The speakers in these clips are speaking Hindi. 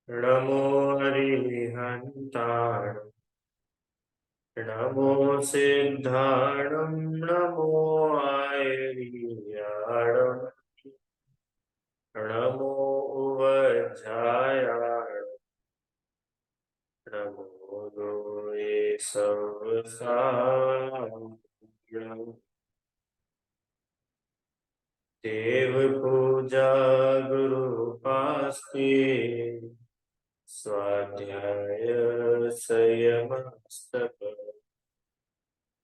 नमो हरिहन्ताण नमो सिद्धाणं नमो आयर्याणं नमो उवज्रायाण नमो लोये सवसायं देव पूजा गुरु उपास्ते स्वाध्याय संयमस्तप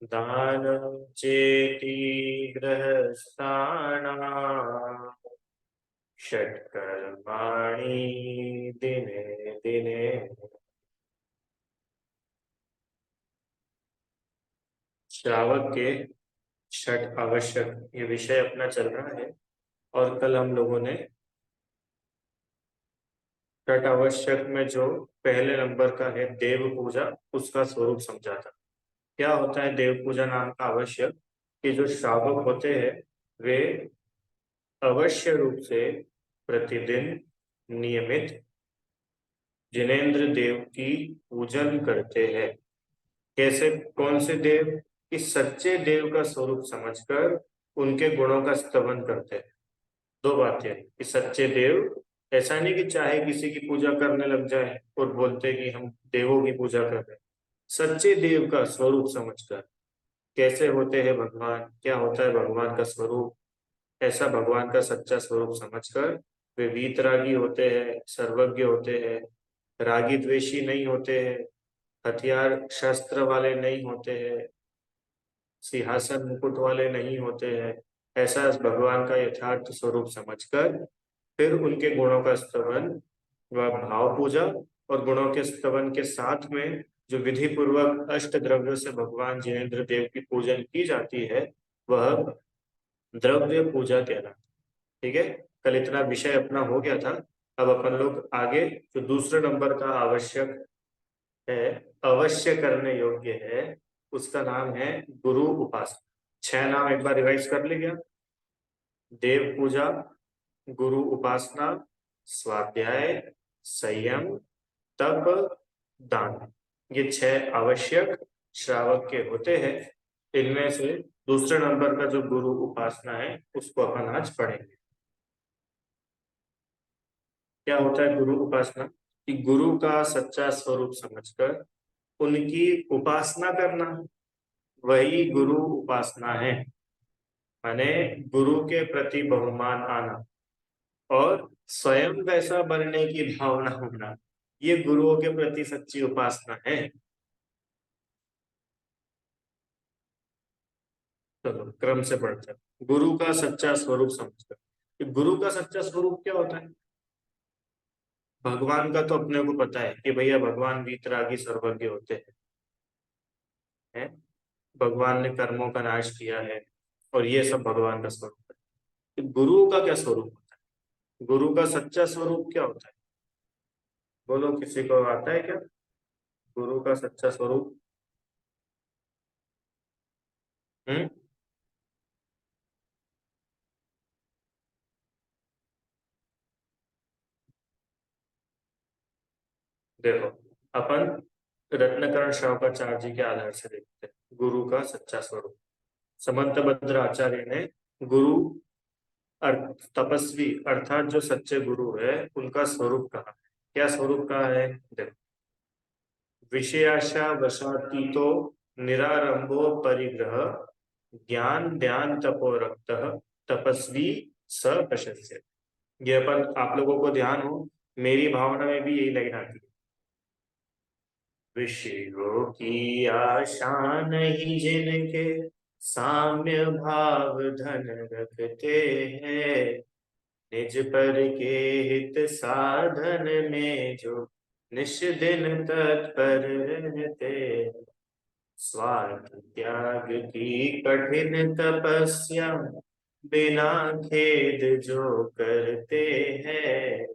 दानं चेति गृहस्थानां षट्कर्माणि दिने दिने। श्रावक के षट आवश्यक ये विषय अपना चल रहा है। और कल हम लोगों ने षट आवश्यक में जो पहले नंबर का है देव पूजा, उसका स्वरूप समझा था। क्या होता है देव पूजा नाम का आवश्यक? कि जो श्रावक होते हैं वे अवश्य रूप से प्रतिदिन नियमित जिनेंद्र देव की पूजन करते हैं। कैसे? कौन से देव? कि सच्चे देव का स्वरूप समझकर उनके गुणों का स्तवन करते हैं। दो बातें कि सच्चे देव, ऐसा नहीं कि चाहे किसी की पूजा करने लग जाए और बोलते कि हम देवों की पूजा कर रहे हैं। सच्चे देव का स्वरूप समझकर कैसे होते हैं भगवान, क्या होता है भगवान का स्वरूप, ऐसा भगवान का सच्चा स्वरूप समझकर वे वीतरागी होते हैं, सर्वज्ञ होते हैं, रागी द्वेषी नहीं होते हैं, हथियार शस्त्र वाले नहीं होते हैं, सिंहासन मुकुट वाले नहीं होते हैं। ऐसा भगवान का यथार्थ स्वरूप समझकर फिर उनके गुणों का स्तवन व भाव पूजा और गुणों के स्तवन के साथ में जो विधि पूर्वक अष्ट द्रव्यों से भगवान जिनेंद्र देव की पूजन की जाती है वह द्रव्य पूजा कहलाती है। ठीक है, कल इतना विषय अपना हो गया था। अब अपन लोग आगे जो दूसरे नंबर का आवश्यक है, अवश्य करने योग्य है, उसका नाम है गुरु उपासना। छह नाम एक बार रिवाइज कर लिया। देव पूजा, गुरु उपासना, स्वाध्याय, संयम, तप, दान। ये छह आवश्यक श्रावक के होते हैं। इनमें से दूसरे नंबर का जो गुरु उपासना है उसको अपन आज पढ़ेंगे। क्या होता है गुरु उपासना? कि गुरु का सच्चा स्वरूप समझकर उनकी उपासना करना, वही गुरु उपासना है। माने गुरु के प्रति बहुमान आना और स्वयं वैसा बनने की भावना होना, ये गुरुओं के प्रति सच्ची उपासना है। चलो क्रम से पढ़ते हैं। गुरु का सच्चा स्वरूप समझकर, कि गुरु का सच्चा स्वरूप क्या होता है? भगवान का तो अपने को पता है कि भैया भगवान वीतरागी सर्वज्ञ होते हैं। भगवान ने कर्मों का नाश किया है और ये सब भगवान का स्वरूप है। कि गुरु का क्या स्वरूप होता है? गुरु का सच्चा स्वरूप क्या होता है? बोलो, किसी को आता है क्या गुरु का सच्चा स्वरूप? हम्म। देखो, अपन रत्नकरण शावकाचार्य जी के आधार से देखते हैं गुरु का सच्चा स्वरूप। समंत भद्र आचार्य ने गुरु तपस्वी अर्थात जो सच्चे गुरु है उनका स्वरूप कहा। क्या स्वरूप कहा है? देखो, विषयाशा वशातीतो निरारंभो परिग्रह ज्ञान ध्यान तपो रक्त तपस्वी स प्रशस्य। ये अपन आप लोगों को ध्यान हो, मेरी भावना में भी यही लाइन आती है। विषयों की आशा नहीं जिनके साम्य भाव धन रखते हैं, निज पर के हित साधन में जो निश दिन तत्पर रहते हैं। स्वार्थ त्याग की कठिन तपस्या बिना खेद जो करते हैं,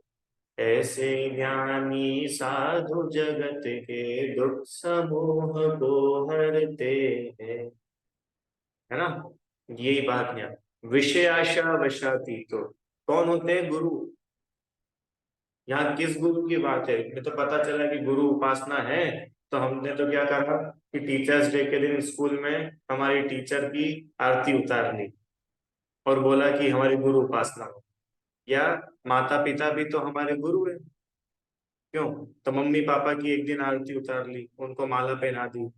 ऐसे ज्ञानी साधु जगत के दुख समूह को हरते हैं। है ना? यही बात यहाँ, विषयाशा वशाती तो कौन होते हैं? गुरु। यहाँ किस गुरु की बात है? मुझे तो पता चला कि गुरु उपासना है, तो हमने तो क्या करा कि टीचर्स डे के दिन स्कूल में हमारी टीचर की आरती उतार ली और बोला कि हमारी गुरु उपासना हो। या माता पिता भी तो हमारे गुरु है, क्यों? तो मम्मी पापा की एक दिन आरती उतार ली, उनको माला पहना दी।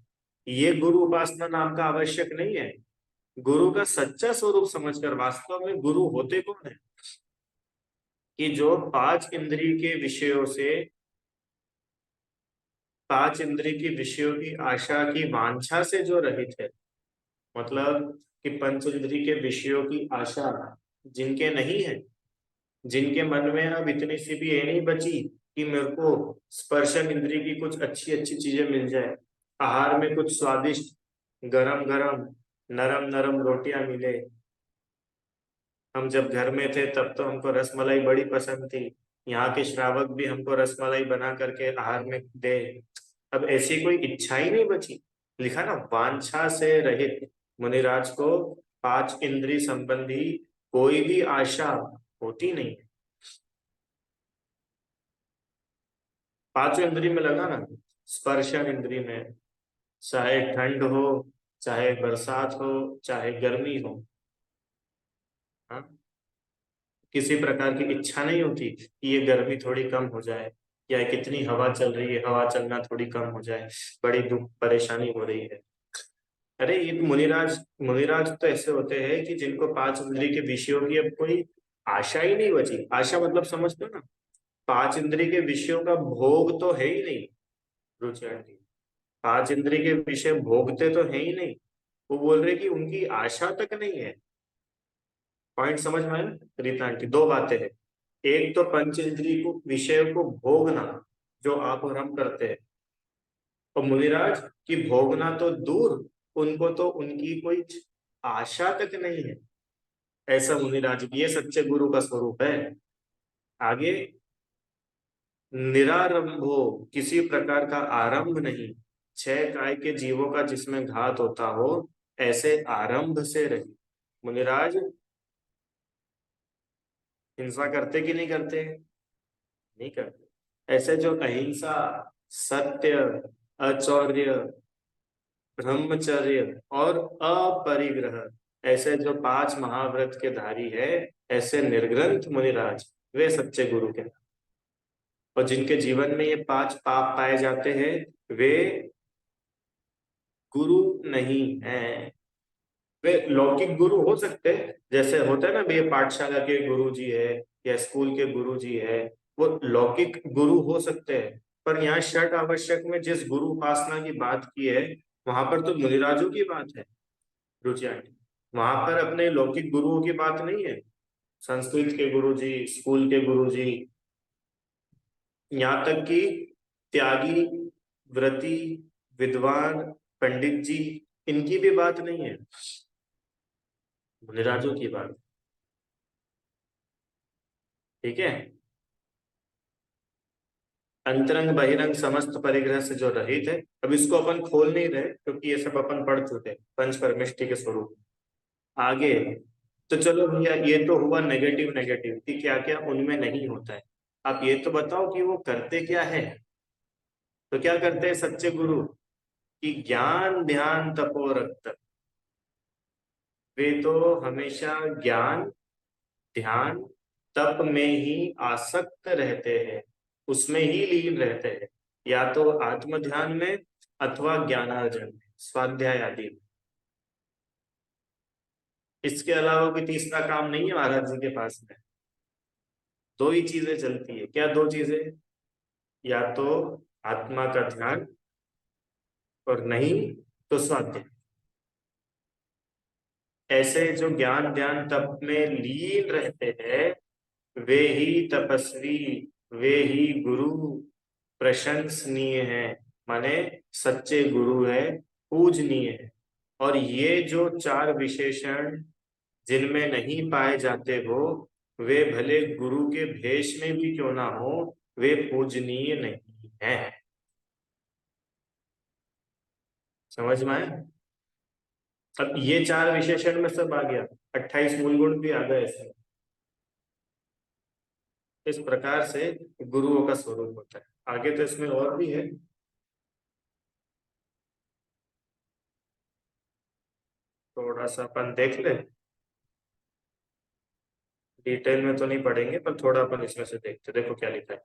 ये गुरु उपासना नाम का आवश्यक नहीं है। गुरु का सच्चा स्वरूप समझकर, वास्तव में गुरु होते कौन है? कि जो पांच इंद्रिय के विषयों की आशा की वांछा से जो रहित है। मतलब कि पंच इंद्रिय के विषयों की आशा जिनके नहीं है, जिनके मन में अब इतनी सी भी ये नहीं बची कि मेरे को स्पर्शन इंद्रिय की कुछ अच्छी अच्छी चीजें मिल जाए, आहार में कुछ स्वादिष्ट गरम गरम नरम नरम रोटियां मिले। हम जब घर में थे तब तो हमको रसमलाई बड़ी पसंद थी, यहाँ के श्रावक भी हमको रसमलाई बना करके आहार में दे। अब ऐसी कोई इच्छा ही नहीं बची। लिखा ना, वांछा से रहित मुनिराज को पांच इंद्रिय संबंधी कोई भी आशा होती नहीं। पांचों इंद्रिय में लगा ना, स्पर्शन इंद्रिय में, चाहे ठंड हो, चाहे बरसात हो, चाहे गर्मी हो, हाँ, किसी प्रकार की इच्छा नहीं होती कि ये गर्मी थोड़ी कम हो जाए, या कितनी हवा चल रही है, हवा चलना थोड़ी कम हो जाए, बड़ी दुख परेशानी हो रही है। अरे ये तो मुनिराज, मुनिराज तो ऐसे होते हैं कि जिनको पांच इंद्रिय के विषयों की अब कोई आशा ही नहीं बची। आशा मतलब समझते हो ना, पांच इंद्रिय के विषयों का भोग तो है ही नहीं। रुचि आंटी, पांच इंद्रिय के विषय भोगते तो है ही नहीं। वो बोल रहे कि उनकी आशा तक नहीं है। पॉइंट समझ में आया रीता आंटी? दो बातें हैं। एक तो पंच इंद्रिय को विषय को भोगना, जो आप और हम करते हैं, और मुनिराज की भोगना तो दूर, उनको तो उनकी कोई आशा तक नहीं है। ऐसा मुनिराज, ये सच्चे गुरु का स्वरूप है। आगे, निरारंभो, किसी प्रकार का आरंभ नहीं, छह काय के जीवों का जिसमें घात होता हो, ऐसे आरंभ से रही। मुनिराज हिंसा करते कि नहीं करते? नहीं करते। ऐसे जो अहिंसा, सत्य, अचौर्य, ब्रह्मचर्य और अपरिग्रह, ऐसे जो पांच महाव्रत के धारी है, ऐसे निर्ग्रंथ मुनिराज, वे सच्चे गुरु के। और जिनके जीवन में ये पांच पाप पाए जाते हैं, वे गुरु नहीं है। वे लौकिक गुरु हो सकते हैं, जैसे होता है ना, ये पाठशाला के गुरु जी है या स्कूल के गुरु जी है, वो लौकिक गुरु हो सकते हैं। पर यहाँ षट आवश्यक में जिस गुरु उपासना की बात की है, वहां पर तो मुनिराजों की बात है। रुचि आंटी, वहां पर अपने लौकिक गुरुओं की बात नहीं है। संस्कृत के गुरु जी, स्कूल के गुरु जी, यहाँ तक कि त्यागी, व्रती, विद्वान, पंडित जी, इनकी भी बात नहीं है, मुनिराजों की बात। ठीक है। अंतरंग बहिरंग समस्त परिग्रह से जो रहित है। अब इसको अपन खोल नहीं रहे क्योंकि ये सब अपन पढ़ चुके हैं, पंच परमेष्टि के स्वरूप। आगे, तो चलो भैया, ये तो हुआ नेगेटिव, नेगेटिव कि क्या क्या उनमें नहीं होता है। आप ये तो बताओ कि वो करते क्या है? तो क्या करते हैं सच्चे गुरु? कि ज्ञान ध्यान तपो रक्त, वे तो हमेशा ज्ञान ध्यान तप में ही आसक्त रहते हैं, उसमें ही लीन रहते हैं, या तो आत्म ध्यान में अथवा ज्ञानार्जन में, स्वाध्याय आदि में। इसके अलावा कोई तीसरा काम नहीं है महाराज जी के पास में। दो ही चीजें चलती है। क्या दो चीजें? या तो आत्मा का ध्यान, और नहीं तो स्वाध्याय। ऐसे जो ज्ञान ध्यान तप में लीन रहते हैं, वे ही तपस्वी, वे ही गुरु प्रशंसनीय है, माने सच्चे गुरु है, पूजनीय है। और ये जो चार विशेषण जिनमें नहीं पाए जाते हो, वे भले गुरु के भेष में भी क्यों ना हो, वे पूजनीय नहीं है। समझ में आया? अब ये चार विशेषण में सब आ गया, 28 मूल गुण भी आ गए इसमें। इस प्रकार से गुरुओं का स्वरूप होता है। आगे तो इसमें और भी है, थोड़ा सा अपन देख ले, डिटेल में तो नहीं पढ़ेंगे पर थोड़ा अपन इसमें से देखते। देखो क्या लिखा है।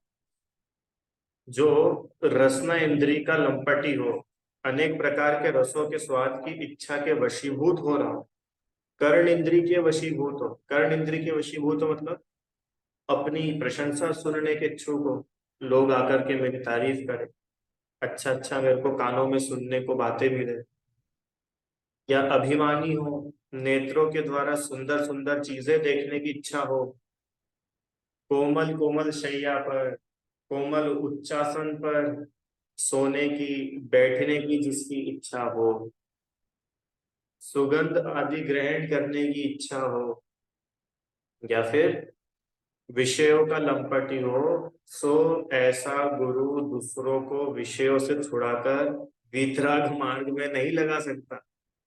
जो रसना इंद्री का लंपटी हो, अनेक प्रकार के रसों के स्वाद की इच्छा के वशीभूत हो रहा हो। कर्ण इंद्री के वशीभूत हो, कर्ण इंद्री के वशीभूत हो मतलब अपनी प्रशंसा सुनने के इच्छुक हो, लोग आकर के मेरी तारीफ करें, अच्छा अच्छा मेरे को कानों में सुनने को बातें मिले। या अभिमानी हो, नेत्रों के द्वारा सुंदर सुंदर चीजें देखने की इच्छा हो, कोमल कोमल शैया पर, कोमल उच्चासन पर सोने की, बैठने की जिसकी इच्छा हो, सुगंध आदि ग्रहण करने की इच्छा हो, या फिर विषयों का लंपटी हो, सो ऐसा गुरु दूसरों को विषयों से छुड़ाकर वितराग मार्ग में नहीं लगा सकता।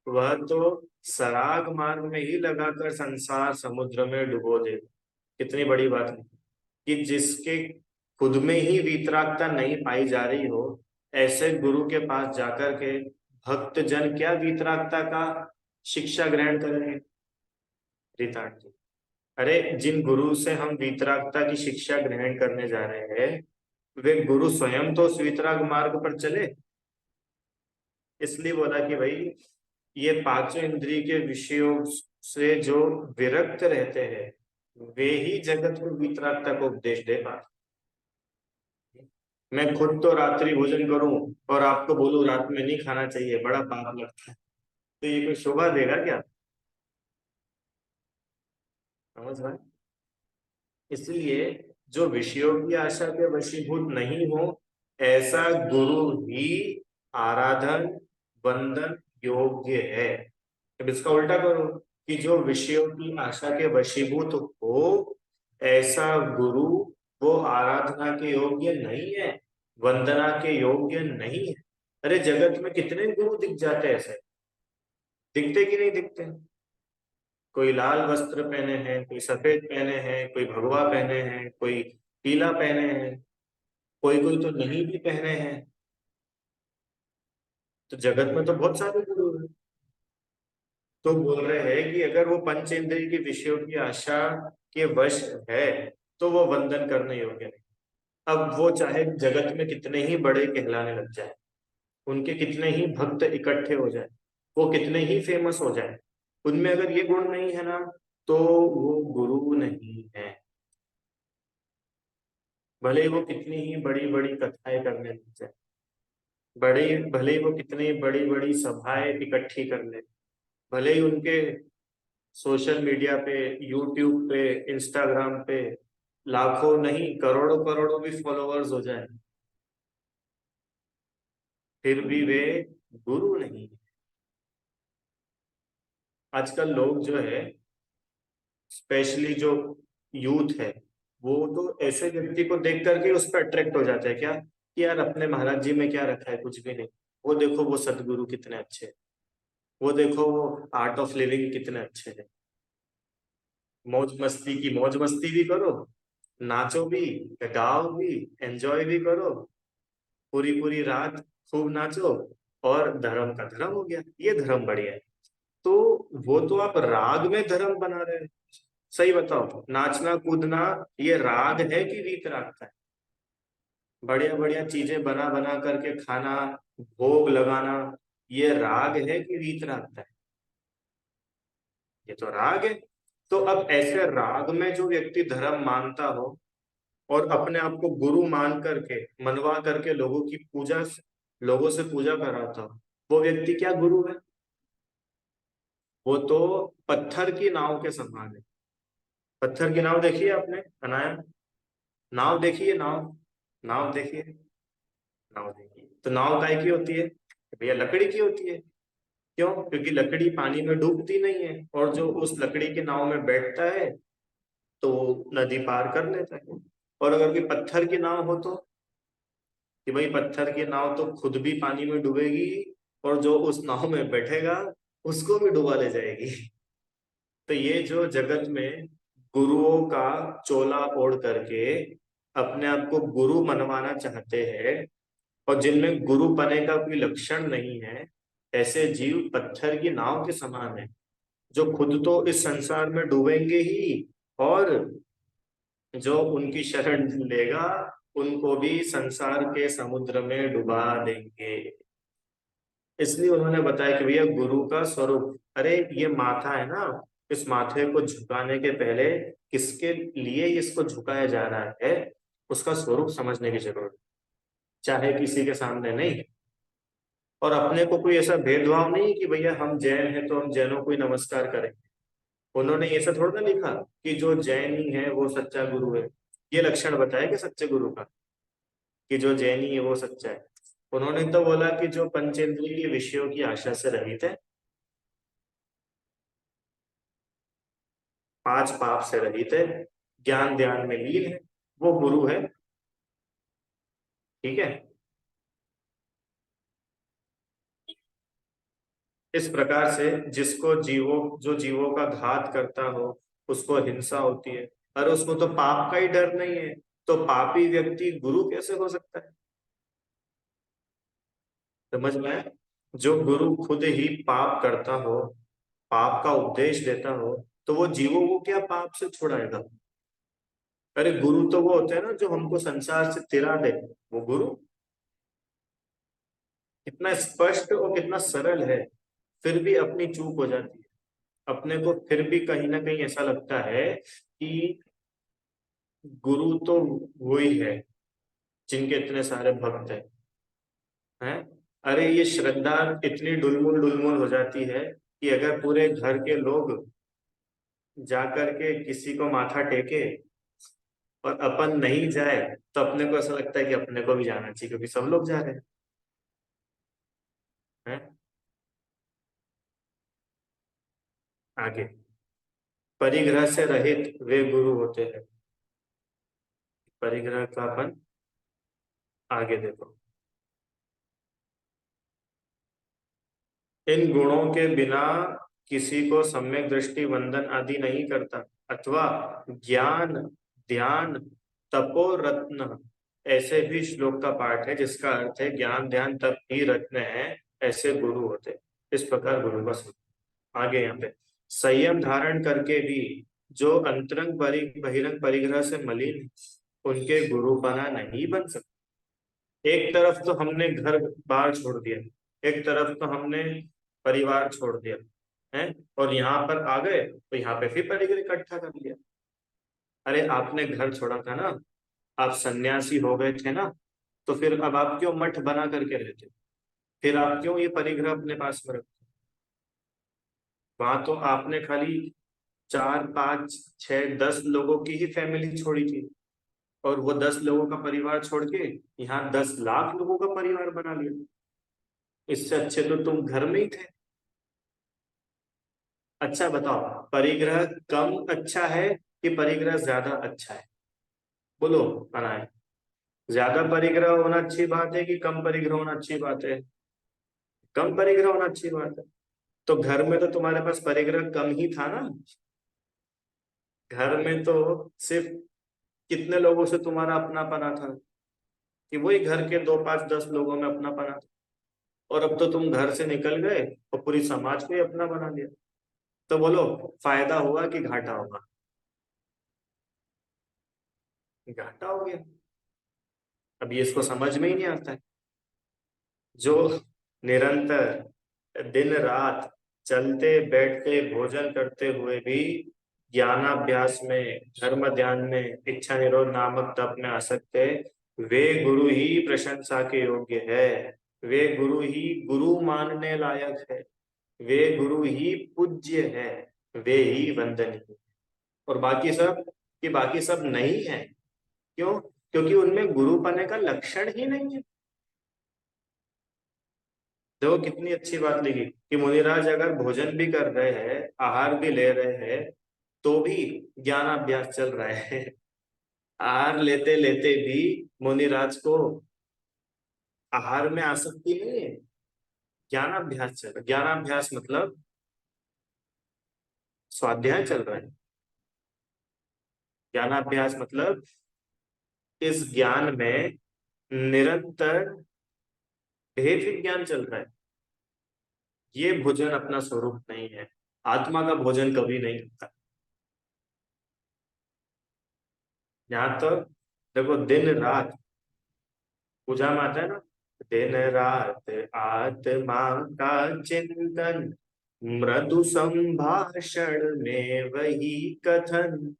वह तो सराग मार्ग में ही लगाकर संसार समुद्र में डुबो दे। कितनी बड़ी बात है कि जिसके खुद में ही वीतरागता नहीं पाई जा रही हो, ऐसे गुरु के पास जाकर के भक्त जन क्या वीतरागता का शिक्षा ग्रहण करेंगे। रितार्थ जी, अरे जिन गुरु से हम वीतरागता की शिक्षा ग्रहण करने जा रहे हैं, वे गुरु स्वयं तो उस वीतराग मार्ग पर चले। इसलिए बोला कि भाई ये पांचों इंद्रिय के विषयों से जो विरक्त रहते हैं, वे ही जगत को वीतरागता को उपदेश दे पाते। मैं खुद तो रात्रि भोजन करूं और आपको बोलूं रात में नहीं खाना चाहिए, बड़ा पाप लगता है, तो ये कोई शोभा देगा क्या। समझ रहे हैं? इसलिए जो विषयों की आशा के वशीभूत नहीं हो, ऐसा गुरु ही आराधन वंदन योग्य है। अब इसका उल्टा करो कि जो विषयों की आशा के वशीभूत हो, ऐसा गुरु वो आराधना के योग्य नहीं है, वंदना के योग्य नहीं है। अरे जगत में कितने गुरु दिख जाते हैं ऐसे, दिखते कि नहीं दिखते। कोई लाल वस्त्र पहने हैं, कोई सफेद पहने हैं, कोई भगवा पहने हैं, कोई पीला पहने हैं, कोई कोई तो नहीं भी पहने हैं। तो जगत में तो बहुत सारे गुरु हैं। तो बोल रहे हैं कि अगर वो पंच इंद्रिय के विषयों की आशा के वश है, तो वो वंदन करने योग्य नहीं। अब वो चाहे जगत में कितने ही बड़े कहलाने लग जाए, उनके कितने ही भक्त इकट्ठे हो जाए, वो कितने ही फेमस हो जाए, उनमें अगर ये गुण नहीं है ना, तो वो गुरु नहीं है। भले ही वो कितनी ही बड़ी बड़ी कथाएं करने लग जाए, बड़े भले ही वो कितनी बड़ी बड़ी सभाएं इकट्ठी कर ले, भले ही उनके सोशल मीडिया पे, यूट्यूब पे, इंस्टाग्राम पे लाखों नहीं करोड़ों करोड़ों भी फॉलोअर्स हो जाए, फिर भी वे गुरु नहीं। आजकल लोग जो है, स्पेशली जो यूथ है, वो तो ऐसे व्यक्ति को देख करके उस पर अट्रैक्ट हो जाता है क्या कि यार अपने महाराज जी में क्या रखा है, कुछ भी नहीं। वो देखो वो सदगुरु कितने अच्छे हैं, वो देखो वो आर्ट ऑफ लिविंग कितने अच्छे हैं। मौज मस्ती की मौज मस्ती भी करो, नाचो भी, गाओ भी, एंजॉय भी करो, पूरी पूरी रात खूब नाचो, और धर्म का धर्म हो गया, ये धर्म बढ़िया है। तो वो तो आप राग में धर्म बना रहे हैं। सही बताओ, नाचना कूदना ये राग है कि वीत राग का है। बढ़िया बढ़िया चीजें बना बना करके खाना, भोग लगाना, ये राग है कि वीत राग का है। ये तो राग है। तो अब ऐसे राग में जो व्यक्ति धर्म मानता हो और अपने आप को गुरु मान करके मनवा करके लोगों की पूजा, लोगों से पूजा कराता हो, वो व्यक्ति क्या गुरु है। वो तो पत्थर की नाव के समान है। पत्थर की नाव देखिए आपने अनाया, नाव देखिए, नाव, नाव देखिए, नाव देखिए, तो नाव काय की होती है, भैया लकड़ी की होती है। क्यों? क्योंकि लकड़ी पानी में डूबती नहीं है, और जो उस लकड़ी के नाव में बैठता है तो नदी पार कर लेता है। और अगर कोई पत्थर की नाव हो तो, कि भाई पत्थर की नाव तो खुद भी पानी में डूबेगी, और जो उस नाव में बैठेगा उसको भी डुबा ले जाएगी। तो ये जो जगत में गुरुओं का चोला ओढ़ करके अपने आप को गुरु मनवाना चाहते हैं, और जिनमें गुरु पने का कोई लक्षण नहीं है, ऐसे जीव पत्थर की नाव के समान है, जो खुद तो इस संसार में डूबेंगे ही, और जो उनकी शरण लेगा उनको भी संसार के समुद्र में डुबा देंगे। इसलिए उन्होंने बताया कि भैया गुरु का स्वरूप, अरे ये माथा है ना, इस माथे को झुकाने के पहले किसके लिए इसको झुकाया जा रहा है, उसका स्वरूप समझने की जरूरत है, चाहे किसी के सामने नहीं। और अपने को कोई ऐसा भेदभाव नहीं कि भैया हम जैन हैं तो हम जैनों को ही नमस्कार करें। उन्होंने ऐसा थोड़ा ना लिखा कि जो जैनी है वो सच्चा गुरु है। ये लक्षण बताया कि सच्चे गुरु का, कि जो जैनी है वो सच्चा है। उन्होंने तो बोला कि जो पंचेंद्रिय विषयों की आशा से रहित है, पांच पाप से रहित है, ज्ञान ध्यान में लीन है, वो गुरु है। ठीक है। इस प्रकार से जिसको जीवों जो जीवों का घात करता हो उसको हिंसा होती है, और उसको तो पाप का ही डर नहीं है, तो पापी व्यक्ति गुरु कैसे हो सकता है? समझ में आया? जो गुरु खुद ही पाप करता हो, पाप का उपदेश देता हो, तो वो जीवों को क्या पाप से छुड़ाएगा? अरे गुरु तो वो होते हैं ना जो हमको संसार से तिरा दे, वो गुरु। कितना स्पष्ट और कितना सरल है, फिर भी अपनी चूक हो जाती है। अपने को फिर भी कहीं ना कहीं ऐसा लगता है कि गुरु तो वही है जिनके इतने सारे भक्त हैं। अरे ये श्रद्धा इतनी डुलमुल डुलमुल हो जाती है कि अगर पूरे घर के लोग जाकर के किसी को माथा टेके और अपन नहीं जाए, तो अपने को ऐसा लगता है कि अपने को भी जाना चाहिए क्योंकि सब लोग जा रहे हैं। आगे, परिग्रह से रहित वे गुरु होते हैं। परिग्रह का अपन आगे देखो। इन गुणों के बिना किसी को सम्यक दृष्टि वंदन आदि नहीं करता, अथवा ज्ञान ध्यान तपो रत्न, ऐसे भी श्लोक का पाठ है जिसका अर्थ है ज्ञान ध्यान तप ही रत्न है, ऐसे गुरु होते। इस प्रकार गुरु का आगे यहाँ पे, संयम धारण करके भी जो अंतरंग बहिरंग परिग्रह से मलिन है, उनके गुरु बना नहीं बन सकते। एक तरफ तो हमने घर बार छोड़ दिया, एक तरफ तो हमने परिवार छोड़ दिया है, और यहाँ पर आ गए तो यहाँ पे फिर परिग्रह इकट्ठा कर लिया। अरे आपने घर छोड़ा था ना, आप सन्यासी हो गए थे ना, तो फिर अब आप क्यों मठ बना करके रहते हो? फिर आप क्यों ये परिग्रह अपने पास में रखते हो? वहां तो आपने खाली चार पांच छह 10 लोगों की ही फैमिली छोड़ी थी, और वो 10 लोगों का परिवार छोड़ के यहाँ 10 लाख लोगों का परिवार बना लिया। इससे अच्छे तो तुम घर में ही थे। अच्छा बताओ, परिग्रह कम अच्छा है कि परिग्रह ज्यादा अच्छा है? बोलो। अनाय, ज्यादा परिग्रह होना अच्छी बात है कि कम परिग्रह होना अच्छी बात है? कम परिग्रह होना अच्छी बात है। तो घर में तो तुम्हारे पास परिग्रह कम ही था ना। घर में तो सिर्फ कितने लोगों से तुम्हारा अपनापना था, कि वही घर के 2 5 10 लोगों में अपनापना था। और अब तो तुम घर से निकल गए और पूरी समाज को ही अपना बना लिया। तो बोलो, फायदा हुआ कि घाटा होगा? घाटा हो गया। अब ये इसको समझ में ही नहीं आता है। जो निरंतर दिन रात चलते बैठते भोजन करते हुए भी ज्ञानाभ्यास में धर्म ध्यान में इच्छा निरोध नामक तप में आसक्त है, वे गुरु ही प्रशंसा के योग्य है। वे गुरु ही गुरु मानने लायक है। वे गुरु ही पूज्य है। वे ही वंदनीय। और बाकी सब, कि बाकी सब नहीं है। क्यों? क्योंकि उनमें गुरु पने का लक्षण ही नहीं है। देखो कितनी अच्छी बात लिखी कि मुनिराज अगर भोजन भी कर रहे हैं, आहार भी ले रहे हैं, तो भी ज्ञानाभ्यास चल रहा है। आहार लेते लेते भी मुनिराज को आहार में आसक्ति नहीं है, ज्ञानाभ्यास चल रहा है। ज्ञानाभ्यास मतलब स्वाध्याय चल रहा है। ज्ञानाभ्यास मतलब इस ज्ञान में निरंतर भेद विज्ञान चल रहा है। ये भोजन अपना स्वरूप नहीं है। आत्मा का भोजन कभी नहीं होता। यहाँ तो देखो, दिन रात पूजा में आता है ना, दिन रात आत्मा का चिंतन, मृदु संभाषण में वही कथन,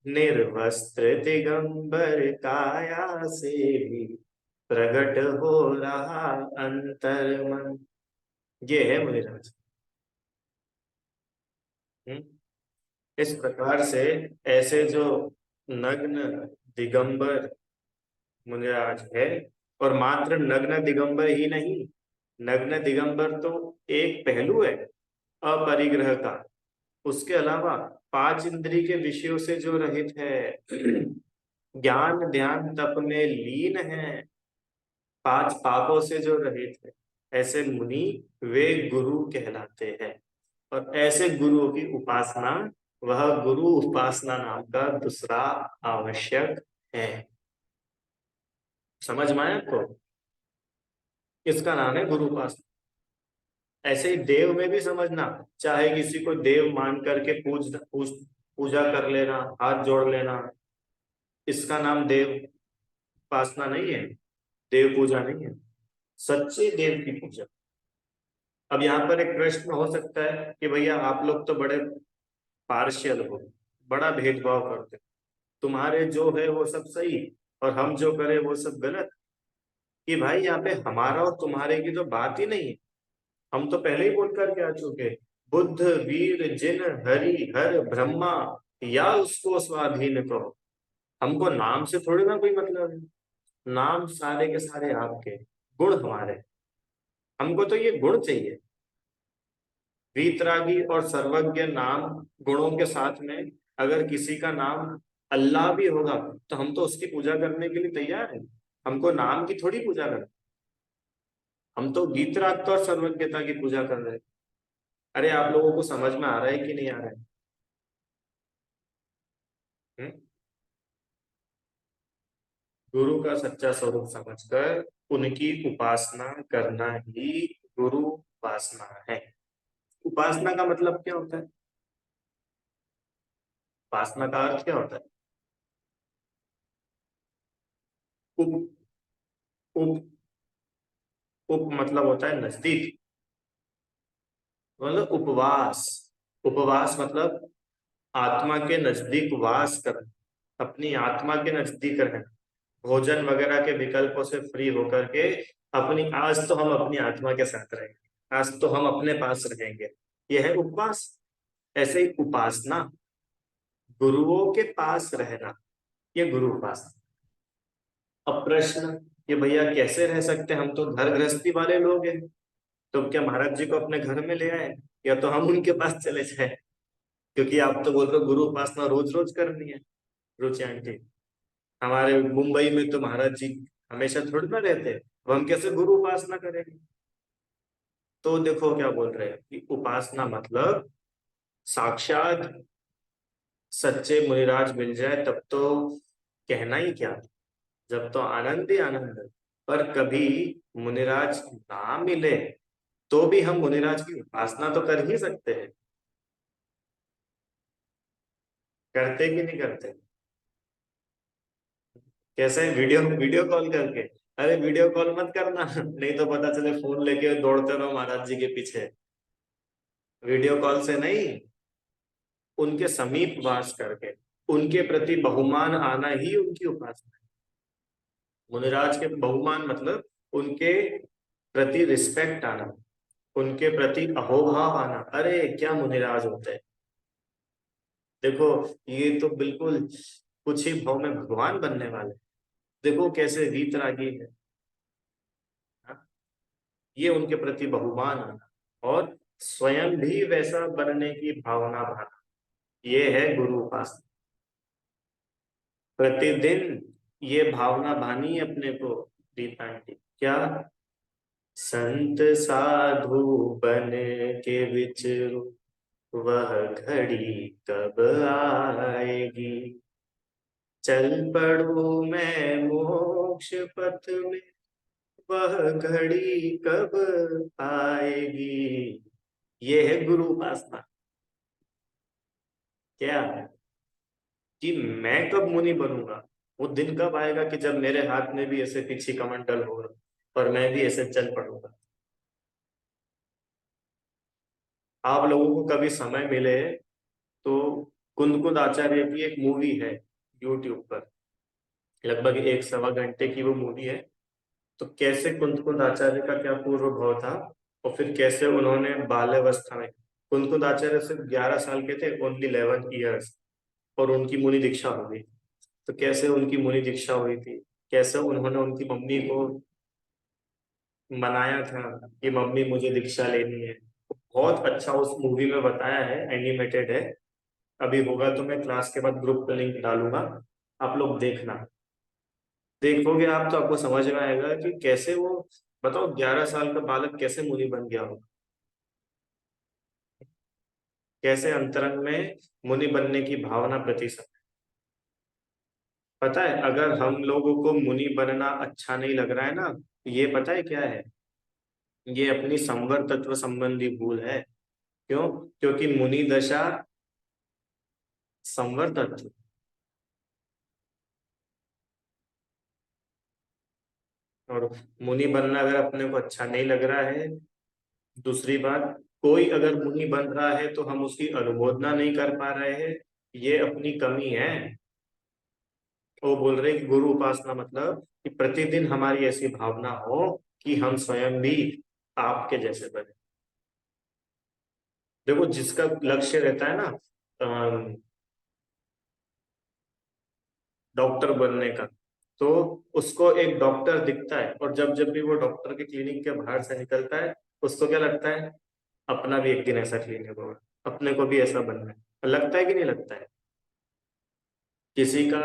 निर्वस्त्र दिगंबर काया से भी प्रकट हो रहा अंतर मन। ये है मुनिराज। हम्म? इस प्रकार से ऐसे जो नग्न दिगंबर मुनिराज है, और मात्र नग्न दिगंबर ही नहीं, नग्न दिगंबर तो एक पहलू है अपरिग्रह का। उसके अलावा पांच इंद्रिय के विषयों से जो रहित है, ज्ञान ध्यान तप में लीन है, पांच पापों से जो रहित है, ऐसे मुनि वे गुरु कहलाते हैं। और ऐसे गुरुओं की उपासना, वह गुरु उपासना नाम का दूसरा आवश्यक है। समझ में आया आपको? इसका नाम है गुरु उपासना। ऐसे ही देव में भी समझना, चाहे किसी को देव मान करके पूजा कर लेना, हाथ जोड़ लेना, इसका नाम देव उपासना नहीं है, देव पूजा नहीं है, सच्चे देव की पूजा। अब यहाँ पर एक प्रश्न हो सकता है कि भैया आप लोग तो बड़े पार्शियल हो, बड़ा भेदभाव करते हो, तुम्हारे जो है वो सब सही और हम जो करें वो सब गलत। कि भाई यहाँ पे हमारा और तुम्हारे की तो बात ही नहीं है। हम तो पहले ही बोल करके आ चुके, बुद्ध वीर जिन हरि हर ब्रह्मा, या उसको स्वाधीन करो। हमको नाम से थोड़ी ना कोई मतलब है। नाम सारे के सारे आपके, गुण हमारे। हमको तो ये गुण चाहिए। वीतरागी और सर्वज्ञ नाम गुणों के साथ में अगर किसी का नाम अल्लाह भी होगा, तो हम तो उसकी पूजा करने के लिए तैयार हैं। हमको नाम की थोड़ी पूजा करनी। हम तो वीतराग और सर्वज्ञता की पूजा कर रहे हैं। अरे आप लोगों को समझ में आ रहा है कि नहीं आ रहा है? हम्म? गुरु का सच्चा स्वरूप समझकर उनकी उपासना करना ही गुरु उपासना है। उपासना का मतलब क्या होता है? उपासना का अर्थ क्या होता है? उप उप उप मतलब होता है नजदीक, मतलब उपवास। उपवास मतलब आत्मा के नजदीक वास करना, अपनी आत्मा के नजदीक रहना, भोजन वगैरह के विकल्पों से फ्री होकर के अपनी, आज तो हम अपनी आत्मा के साथ रहेंगे, आज तो हम अपने पास रहेंगे, यह है उपवास। ऐसे ही उपासना, गुरुओं के पास रहना, ये गुरु उपासना। अब प्रश्न, ये भैया कैसे रह सकते हैं, हम तो घर गृहस्थी वाले लोग हैं, तो क्या महाराज जी को अपने घर में ले आए, या तो हम उनके पास चले जाए? क्योंकि आप तो बोल रहे हो गुरु उपासना रोज रोज करनी है। रुचि आंटी, हमारे मुंबई में तो महाराज जी हमेशा थोड़ी ना रहते, अब हम कैसे गुरु उपासना करेंगे? तो देखो क्या बोल रहे हैं कि उपासना मतलब साक्षात सच्चे मुनिराज मिल जाए तब तो कहना ही क्या, जब तो आनंद ही आनंद है। पर कभी मुनिराज ना मिले तो भी हम मुनिराज की उपासना तो कर ही सकते हैं। करते कि नहीं करते? कैसे? वीडियो वीडियो कॉल करके? अरे वीडियो कॉल मत करना, नहीं तो पता चले फोन लेके दौड़ते रहो महाराज जी के पीछे। वीडियो कॉल से नहीं, उनके समीप वास करके उनके प्रति बहुमान आना ही उनकी उपासना है। मुनिराज के बहुमान मतलब उनके प्रति रिस्पेक्ट आना, उनके प्रति अहोभाव आना। अरे क्या मुनिराज होते हैं! देखो, ये तो बिल्कुल कुछ ही भाव में भगवान बनने वाले। देखो कैसे वीतरागी है। हाँ? ये उनके प्रति बहुमान आना और स्वयं भी वैसा बनने की भावना भाना, ये है गुरु उपासना। प्रतिदिन ये भावना भानी अपने को, दीपा आंटी। क्या? संत साधु बन के विचरू, वह घड़ी कब आएगी। चल पड़ू मैं मोक्ष पथ में, वह घड़ी कब आएगी। ये है गुरु उपासना। क्या कि मैं कब मुनि बनूंगा, वो दिन कब आएगा कि जब मेरे हाथ में भी ऐसे पीछे कमंडल होगा और मैं भी ऐसे चल पड़ूंगा। आप लोगों को कभी समय मिले तो कुंदकुंद आचार्य की एक मूवी है यूट्यूब पर, लगभग 1 सवा घंटे की वो मूवी है। तो कैसे कुंदकुंद आचार्य का क्या पूर्व भाव था, और फिर कैसे उन्होंने बाल्यावस्था में, कुंदकुंद आचार्य सिर्फ 11 साल के थे, ओनली 11 ईयर्स, और उनकी मुनि दीक्षा हो गई। तो कैसे उनकी मुनि दीक्षा हुई थी, कैसे उन्होंने उनकी मम्मी को मनाया था कि मम्मी मुझे दीक्षा लेनी है। बहुत अच्छा उस मूवी में बताया है, एनिमेटेड है। अभी होगा तो मैं क्लास के बाद ग्रुप पे लिंक डालूंगा, आप लोग देखना। देखोगे आप तो आपको समझ में आएगा कि कैसे वो, बताओ 11 साल का बालक कैसे मुनि बन गया हो, कैसे अंतरंग में मुनि बनने की भावना प्रति सब। पता है अगर हम लोगों को मुनि बनना अच्छा नहीं लग रहा है ना, ये पता है क्या है, ये अपनी संवर तत्व संबंधी भूल है। क्यों? क्योंकि मुनि दशा संवर तत्व, और मुनि बनना अगर अपने को अच्छा नहीं लग रहा है, दूसरी बात, कोई अगर मुनि बन रहा है तो हम उसकी अनुमोदना नहीं कर पा रहे हैं, ये अपनी कमी है। वो बोल रहे कि गुरु उपासना मतलब कि प्रतिदिन हमारी ऐसी भावना हो कि हम स्वयं भी आपके जैसे बने। देखो जिसका लक्ष्य रहता है ना डॉक्टर बनने का, तो उसको एक डॉक्टर दिखता है, और जब जब भी वो डॉक्टर के क्लिनिक के बाहर से निकलता है, उसको क्या लगता है, अपना भी एक दिन ऐसा क्लिनिक होगा, अपने को भी ऐसा बनना है। लगता है कि नहीं लगता है? किसी का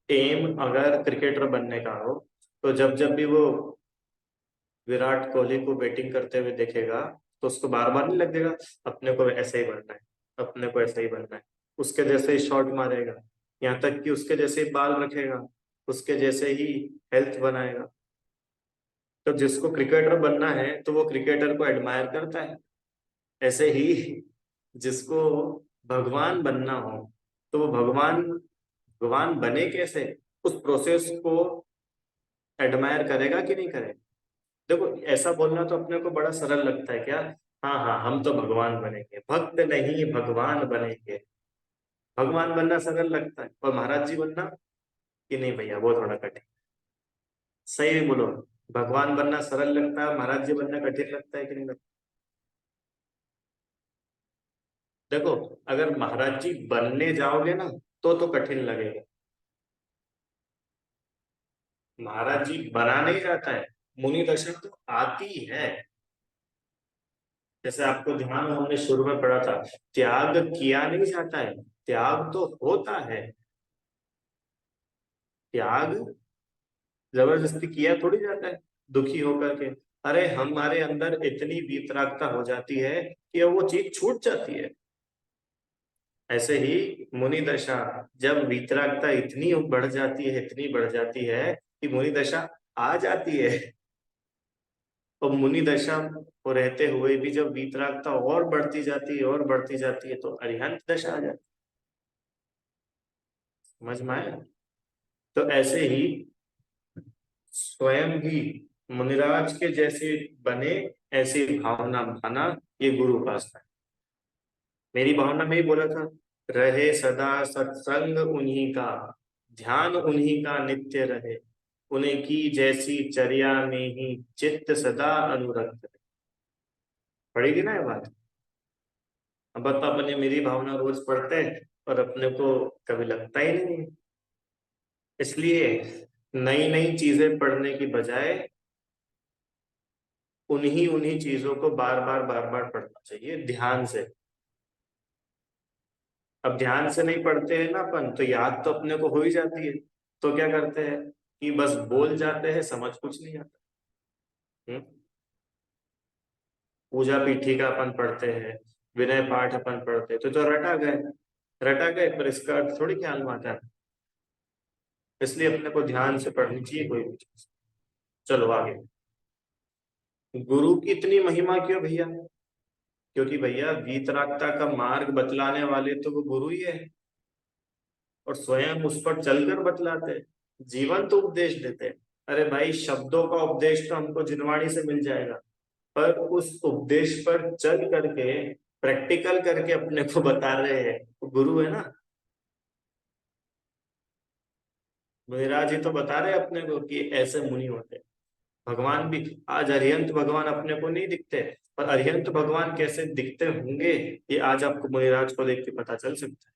एम अगर क्रिकेटर बनने का हो, तो जब जब भी वो विराट कोहली को बैटिंग करते हुए देखेगा, तो उसको बार बार नहीं लगेगा अपने को ऐसे ही बनना है, अपने को ऐसे ही बनना है, उसके जैसे ही शॉट मारेगा, यहाँ तक कि उसके जैसे ही बाल रखेगा, उसके जैसे ही हेल्थ बनाएगा। तो जिसको क्रिकेटर बनना है तो वो क्रिकेटर को एडमायर करता है। ऐसे ही जिसको भगवान बनना हो, तो वो भगवान, भगवान बने कैसे, उस प्रोसेस को एडमायर करेगा कि नहीं करेगा। देखो ऐसा बोलना तो अपने को बड़ा सरल लगता है क्या, हाँ हाँ हम तो भगवान बनेंगे, भक्त नहीं भगवान बनेंगे। भगवान बनना सरल लगता है, और महाराज जी बनना कि नहीं भैया वो थोड़ा कठिन। सही भी बोलो, भगवान बनना सरल लगता है, महाराज जी बनना कठिन लगता है कि नहीं लगता। देखो अगर महाराज जी बनने जाओगे ना, तो कठिन लगेगा। महाराज जी बना नहीं जाता है, मुनि दशा तो आती है। जैसे आपको ध्यान हो, हमने शुरू में पढ़ा था, त्याग किया नहीं जाता है, त्याग तो होता है। त्याग जबरदस्ती किया थोड़ी जाता है, दुखी होकर के। अरे हमारे अंदर इतनी वीतरागता हो जाती है कि अब वो चीज छूट जाती है। ऐसे ही मुनि दशा, जब वीतरागता इतनी बढ़ जाती है, इतनी बढ़ जाती है कि मुनि दशा आ जाती है। और मुनि दशा को रहते हुए भी जब वीतरागता और बढ़ती जाती है और बढ़ती जाती है, तो अरिहंत दशा आ जाती है। समझ में आया? तो ऐसे ही स्वयं भी मुनिराज के जैसे बने, ऐसी भावना भाना, ये गुरु उपासना है। मेरी भावना में ही बोला था, रहे सदा सत्संग उन्हीं का, ध्यान उन्हीं का नित्य रहे, उन्हीं की जैसी चर्या में ही चित्त सदा अनुरक्त रहे। पड़ेगी ना ये बात? अब बताओ, अपने मेरी भावना रोज पढ़ते हैं और अपने को कभी लगता ही नहीं है। इसलिए नई नई चीजें पढ़ने की बजाय उन्हीं उन्हीं चीजों को बार बार पढ़ना चाहिए ध्यान से। अब ध्यान से नहीं पढ़ते हैं ना अपन, तो याद तो अपने को हो ही जाती है, तो क्या करते हैं कि बस बोल जाते हैं, समझ कुछ नहीं आता। हम्म? पूजा पीठिका अपन पढ़ते हैं, विनय पाठ अपन पढ़ते हैं, तो रटा गए, रटा गए, पर इसका अर्थ थोड़ी ख्याल में आता है। इसलिए अपने को ध्यान से पढ़नी चाहिए कोई भी चीज। चलो आगे। गुरु की इतनी महिमा क्यों भैया? क्योंकि भैया वीतरागता का मार्ग बतलाने वाले तो वो गुरु ही है, और स्वयं उस पर चलकर बतलाते हैं, जीवंत उपदेश देते हैं। अरे भाई, शब्दों का उपदेश तो हमको जिनवाणी से मिल जाएगा, पर उस उपदेश पर चल करके, प्रैक्टिकल करके अपने को बता रहे हैं, वो गुरु है ना। मुनिराज ही तो बता रहे हैं अपने को कि ऐसे मुनि होते हैं। भगवान भी, आज अरिहंत भगवान अपने को नहीं दिखते, पर अरिहंत भगवान कैसे दिखते होंगे ये आज आपको मुनिराज को देख के पता चल सकता है।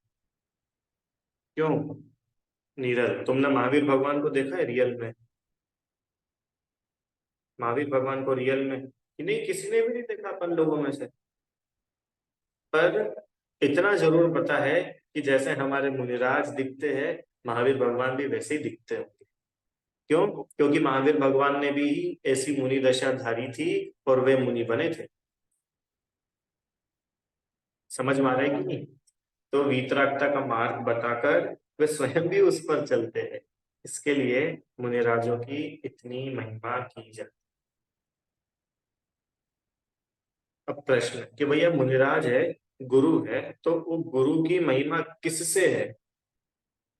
क्यों? नीरज, तुमने महावीर भगवान को देखा है रियल में? महावीर भगवान को रियल में कि नहीं, किसी ने भी नहीं देखा अपन लोगों में से। पर इतना जरूर पता है कि जैसे हमारे मुनिराज दिखते हैं, महावीर भगवान भी वैसे ही दिखते होंगे। क्यों? क्योंकि महावीर भगवान ने भी ऐसी मुनि दशा धारी थी और वे मुनि बने थे। समझ में आ रहा है कि नहीं? तो वीतरागता का मार्ग बताकर वे स्वयं भी उस पर चलते हैं। इसके लिए मुनिराजों की इतनी महिमा की जाती। अब प्रश्न कि भैया मुनिराज है, गुरु है, तो वो गुरु की महिमा किससे है?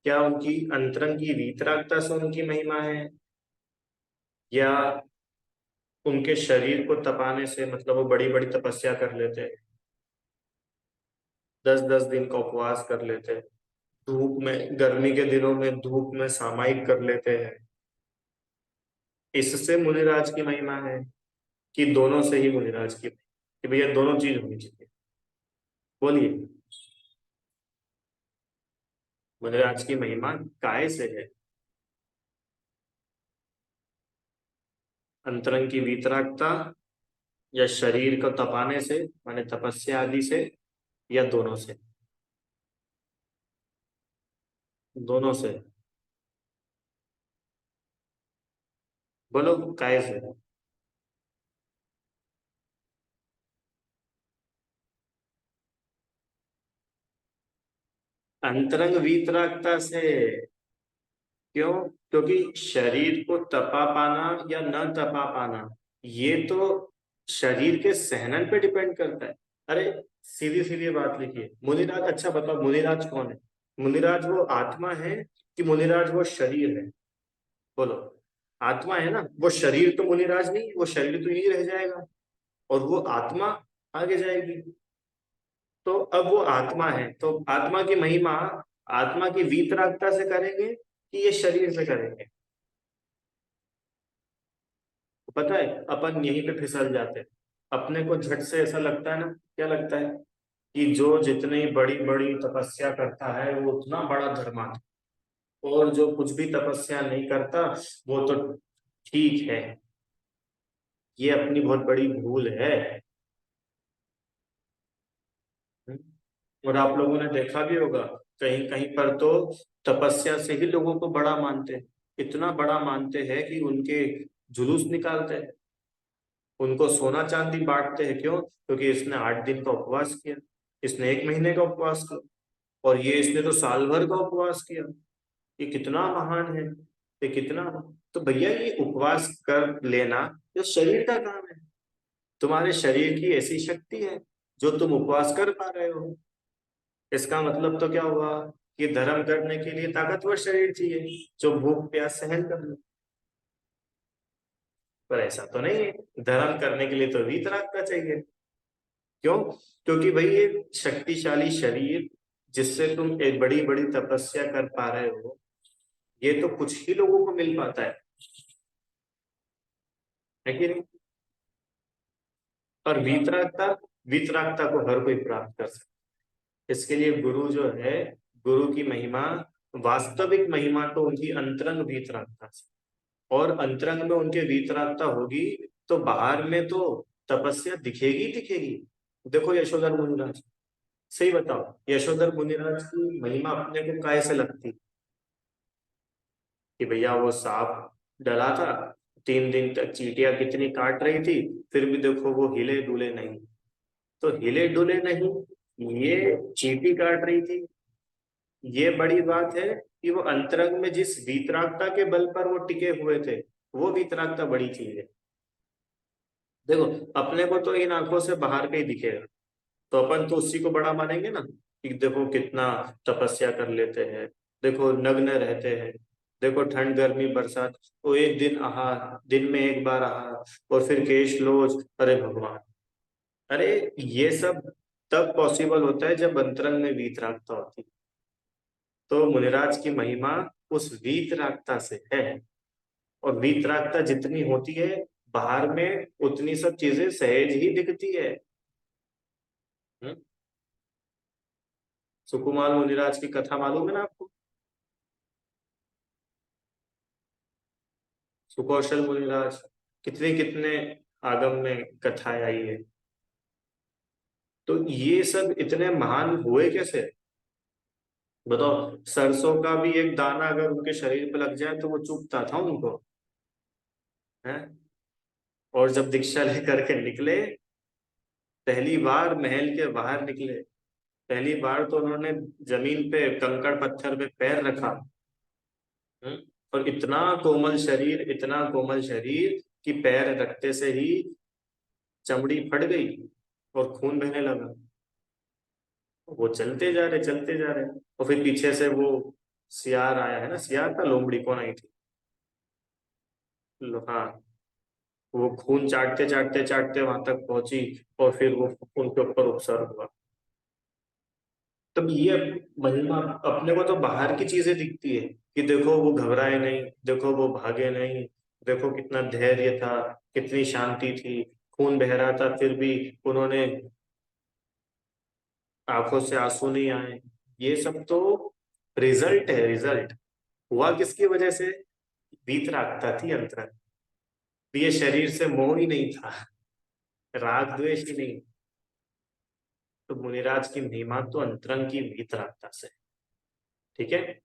क्या उनकी अंतरंग की वीतरागता से उनकी महिमा है, या उनके शरीर को तपाने से, मतलब वो बड़ी बड़ी तपस्या कर लेते हैं, 10-10 दिन का उपवास कर लेते हैं, धूप में, गर्मी के दिनों में धूप में सामायिक कर लेते हैं, इससे मुनिराज की महिमा है? कि दोनों से ही मुनिराज की, कि भैया दोनों चीज होनी चाहिए? बोलिए। मुनिराज की महिमा काय से है? अंतरंग की वीतरागता, या शरीर को तपाने से माने तपस्या आदि से, या दोनों से? दोनों से। बोलो काय से? अंतरंग वीतरागता से। क्यों? क्योंकि शरीर को तपा पाना या न तपा पाना, ये तो शरीर के सहनन पे डिपेंड करता है। अरे, सीधी सीधी बात लिखिए, मुनिराज, अच्छा बताओ मुनिराज कौन है? मुनिराज वो आत्मा है कि मुनिराज वो शरीर है? बोलो। आत्मा है ना, वो शरीर तो मुनिराज नहीं, वो शरीर तो यही रह जाएगा, और वो आत्मा आगे जाएगी। तो अब वो आत्मा है, तो आत्मा की महिमा आत्मा की वीतरागता से करेंगे कि ये शरीर से करेंगे? पता है, अपन यहीं पे फिसल जाते हैं। अपने को झट से ऐसा लगता है ना, क्या लगता है, कि जो जितनी बड़ी बड़ी तपस्या करता है वो उतना बड़ा धर्मात्मा, और जो कुछ भी तपस्या नहीं करता वो तो ठीक है। ये अपनी बहुत बड़ी भूल है। और आप लोगों ने देखा भी होगा, कहीं कहीं पर तो तपस्या से ही लोगों को बड़ा मानते हैं। इतना बड़ा मानते हैं कि उनके जुलूस निकालते हैं, उनको सोना चांदी बांटते हैं। क्यों? क्योंकि इसने 8 दिन का उपवास किया, इसने 1 महीने का उपवास किया, और ये इसने तो साल भर का उपवास किया। ये कितना महान है, ये कितना। तो भैया ये उपवास कर लेना जो शरीर का काम है, तुम्हारे शरीर की ऐसी शक्ति है जो तुम उपवास कर पा रहे हो। इसका मतलब तो क्या हुआ, कि धर्म करने के लिए ताकतवर शरीर चाहिए जो भूख प्यास सहन कर ले। पर ऐसा तो नहीं है, धर्म करने के लिए तो वीतरागता चाहिए। क्यों? क्योंकि भाई ये शक्तिशाली शरीर जिससे तुम एक बड़ी बड़ी तपस्या कर पा रहे हो, ये तो कुछ ही लोगों को मिल पाता है कि नहीं? और वीतरागता, वीतरागता को हर कोई प्राप्त कर सकता है। इसके लिए गुरु जो है, गुरु की महिमा, वास्तविक महिमा तो उनकी अंतरंग वीतरागता से, और अंतरंग में उनके वीतरागता होगी तो बाहर में तो तपस्या दिखेगी दिखेगी। देखो यशोधर मुनिराज, सही बताओ, यशोधर मुनिराज की महिमा अपने को काय से लगती? कि भैया वो सांप डला था, 3 दिन तक चींटियां कितनी काट रही थी, फिर भी देखो वो हिले डुले नहीं। तो हिले डुले नहीं, ये चींटी काट रही थी, ये बड़ी बात है कि वो अंतरंग में जिस वीतरागता के बल पर वो टिके हुए थे, वो वीतरागता बड़ी चीज है। देखो, अपने को तो इन आंखों से बाहर का ही दिखेगा, तो अपन तो उसी को बड़ा मानेंगे ना, कि देखो कितना तपस्या कर लेते हैं, देखो नग्न रहते हैं, देखो ठंड गर्मी बरसात, वो एक दिन आहार, दिन में एक बार आहार, और फिर केश लोज, अरे भगवान। अरे ये सब तब पॉसिबल होता है जब अंतरंग में वीतरागता होती है। तो मुनिराज की महिमा उस वीतरागता से है, और वीतरागता जितनी होती है बाहर में, उतनी सब चीजें सहज ही दिखती है। हम्म? सुकुमार मुनिराज की कथा मालूम है ना आपको? सुकौशल मुनिराज, कितने कितने आगम में कथाएं आई है। तो ये सब इतने महान हुए कैसे? बताओ, सरसों का भी एक दाना अगर उनके शरीर पे लग जाए तो वो चुभता था उनको, है? और जब दीक्षा लेकर के निकले, पहली बार महल के बाहर निकले, पहली बार तो उन्होंने जमीन पे कंकड़ पत्थर पे पैर रखा। हम्म? और इतना कोमल शरीर, इतना कोमल शरीर कि पैर रखते से ही चमड़ी फट गई और खून बहने लगा। वो चलते जा रहे, चलते जा रहे, और फिर पीछे से वो सियार आया है ना, सियार का लोमड़ी कौन आई थी? हाँ, वो खून चाटते चाटते चाटते वहां तक पहुंची, और फिर वो उनके ऊपर उपसर हुआ। तब ये महिमा, अपने को तो बाहर की चीजें दिखती है कि देखो वो घबराए नहीं, देखो वो भागे नहीं, देखो कितना धैर्य था, कितनी शांति थी, खून बह रहा था फिर भी उन्होंने, आंखों से आंसू नहीं आए। ये सब तो रिजल्ट है, रिजल्ट। हुआ किसकी वजह से? वीतरागता थी अंतरंग। ये शरीर से मोह ही नहीं था, राग द्वेष ही नहीं। तो मुनिराज की महिमा तो अंतरंग की वीतरागता से। ठीक है,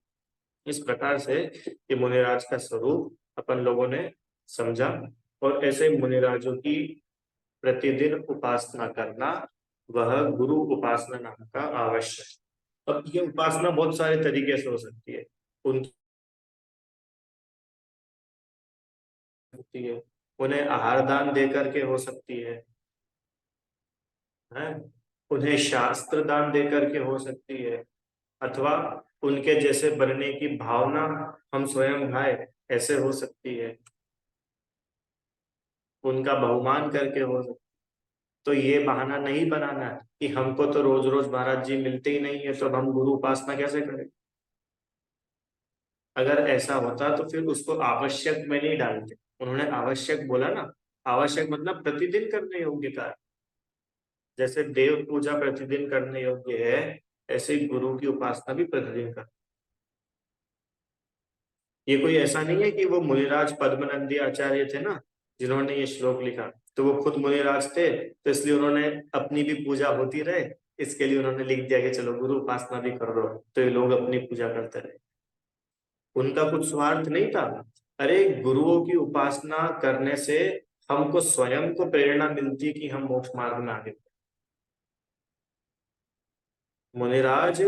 इस प्रकार से ये मुनिराज का स्वरूप अपन लोगों ने समझा। और ऐसे मुनिराजों की प्रतिदिन उपासना करना, वह गुरु उपासना नाम का आवश्यक। अब ये उपासना बहुत सारे तरीके से हो सकती है। उनकी होती है, उन्हें आहार दान दे करके हो सकती है, उन्हें शास्त्र दान दे करके हो सकती है, अथवा उनके जैसे बनने की भावना हम स्वयं भाए, ऐसे हो सकती है, उनका बहुमान करके हो सकती। तो ये बहाना नहीं बनाना कि हमको तो रोज रोज महाराज जी मिलते ही नहीं है, तो अब हम गुरु उपासना कैसे करें। अगर ऐसा होता तो फिर उसको आवश्यक में नहीं डालते। उन्होंने आवश्यक बोला ना, आवश्यक मतलब प्रतिदिन करने योग्य कार्य। जैसे देव पूजा प्रतिदिन करने योग्य है, ऐसे ही गुरु की उपासना भी प्रतिदिन कर। ये कोई ऐसा नहीं है कि वो मुनिराज पद्मनंदी आचार्य थे ना, जिन्होंने ये श्लोक लिखा, तो वो खुद मुनिराज थे, तो इसलिए उन्होंने अपनी भी पूजा होती रहे, इसके लिए उन्होंने लिख दिया कि चलो गुरु उपासना भी कर दो, तो ये लोग अपनी पूजा करते रहे। उनका कुछ स्वार्थ नहीं था। अरे गुरुओं की उपासना करने से हमको स्वयं को प्रेरणा मिलती है कि हम मोक्ष मार्ग में आगे। मुनिराज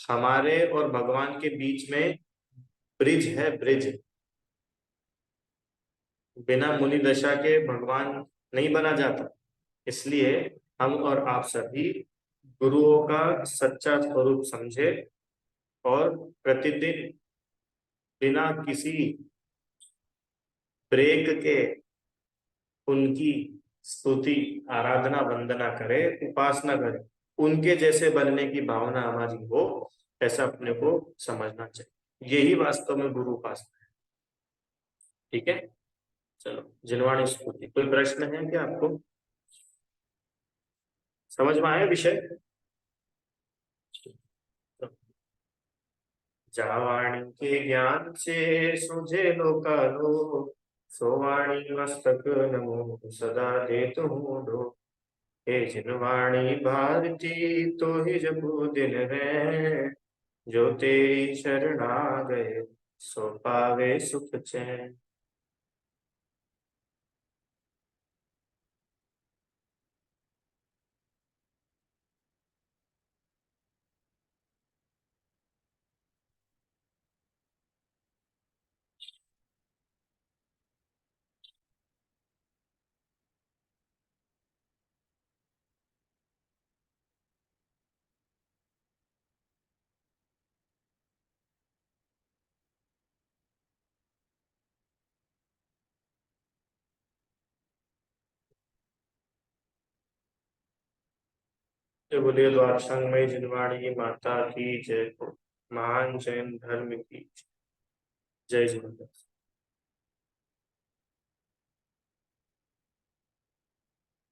हमारे और भगवान के बीच में ब्रिज है, ब्रिज। बिना मुनि दशा के भगवान नहीं बना जाता। इसलिए हम और आप सभी गुरुओं का सच्चा स्वरूप समझे, और प्रतिदिन बिना किसी ब्रेक के उनकी स्तुति, आराधना, वंदना करे, उपासना करे, उनके जैसे बनने की भावना हमारी हो, ऐसा अपने को समझना चाहिए। यही वास्तव में गुरु उपासना है। ठीक है, चलो। जिनवाणी स्तुति, कोई प्रश्न है क्या आपको? समझ में आया विषय? जावाणी के ज्ञान से सुझे लोकालो, सोवाणी मस्तक नमो सदा देतु मूढ़ो। हे जिनवाणी भारती तो ही जबू दिन है, जो तेरी शरण आ गए सो पावे सुख चैन। जो बोलिए द्वारसंगमय जिनवाणी माता की जय हो, महान जैन धर्म की जय। जय जिनेन्द्र।